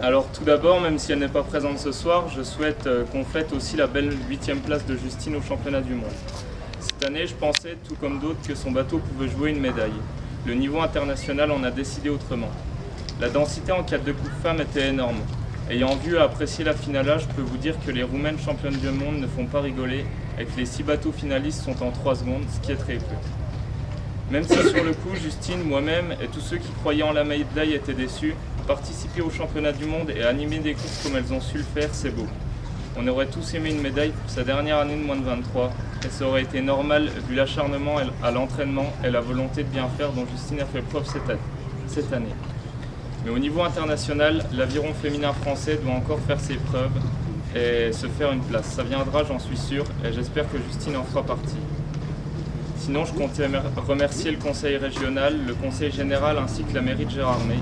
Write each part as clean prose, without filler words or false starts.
Alors tout d'abord, même si elle n'est pas présente ce soir, je souhaite qu'on fête aussi la belle 8e place de Justine au championnat du monde. Cette année, je pensais, tout comme d'autres, que son bateau pouvait jouer une médaille. Le niveau international en a décidé autrement. La densité en 4 de coupe femme était énorme. Ayant vu et apprécié la finale, je peux vous dire que les Roumaines championnes du monde ne font pas rigoler et que les 6 bateaux finalistes sont en 3 secondes, ce qui est très peu. Même si sur le coup, Justine, moi-même et tous ceux qui croyaient en la médaille étaient déçus, participer au championnat du monde et animer des courses comme elles ont su le faire, c'est beau. On aurait tous aimé une médaille pour sa dernière année de moins de 23, et ça aurait été normal vu l'acharnement à l'entraînement et la volonté de bien faire dont Justine a fait preuve cette année. Mais au niveau international, l'aviron féminin français doit encore faire ses preuves et se faire une place. Ça viendra, j'en suis sûr, et j'espère que Justine en fera partie. Sinon, je comptais remercier le conseil régional, le conseil général ainsi que la mairie de Gérardmer,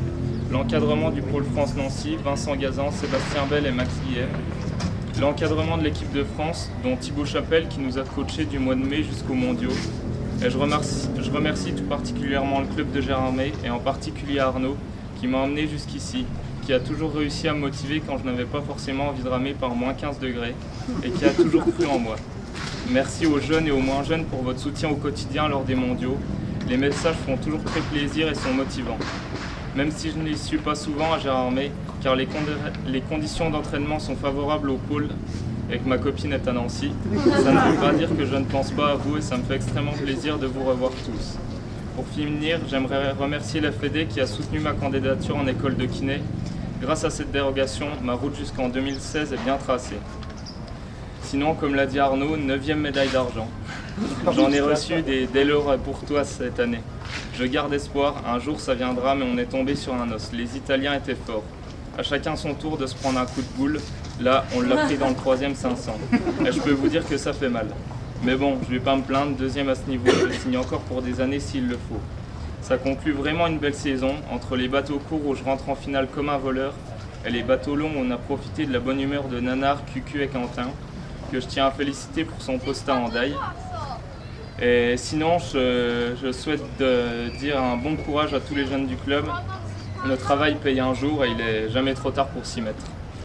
l'encadrement du pôle France Nancy, Vincent Gazan, Sébastien Bell et Max Guillet, l'encadrement de l'équipe de France, dont Thibaut Chapelle qui nous a coachés du mois de mai jusqu'aux mondiaux. Et je remercie tout particulièrement le club de Gérardmer et en particulier Arnaud qui m'a emmené jusqu'ici, qui a toujours réussi à me motiver quand je n'avais pas forcément envie de ramer par moins 15 degrés et qui a toujours cru en moi. Merci aux jeunes et aux moins jeunes pour votre soutien au quotidien lors des mondiaux. Les messages font toujours très plaisir et sont motivants. Même si je n'y suis pas souvent à Gérardmer, car les conditions d'entraînement sont favorables au pôle et que ma copine est à Nancy, ça ne veut pas dire que je ne pense pas à vous et ça me fait extrêmement plaisir de vous revoir tous. Pour finir, j'aimerais remercier la Fédé qui a soutenu ma candidature en école de kiné. Grâce à cette dérogation, ma route jusqu'en 2016 est bien tracée. Sinon, comme l'a dit Arnaud, 9e médaille d'argent. J'en ai reçu dès l'heure pour toi cette année. Je garde espoir, un jour ça viendra, mais on est tombé sur un os. Les Italiens étaient forts. À chacun son tour de se prendre un coup de boule. Là, on l'a pris dans le 3e 500. Et je peux vous dire que ça fait mal. Mais bon, je ne vais pas me plaindre, 2e à ce niveau, je signe encore pour des années s'il le faut. Ça conclut vraiment une belle saison, entre les bateaux courts où je rentre en finale comme un voleur, et les bateaux longs où on a profité de la bonne humeur de Nanar, Cucu et Quentin, que je tiens à féliciter pour son posta en daille. Et sinon, je souhaite dire un bon courage à tous les jeunes du club. Le travail paye un jour et il n'est jamais trop tard pour s'y mettre.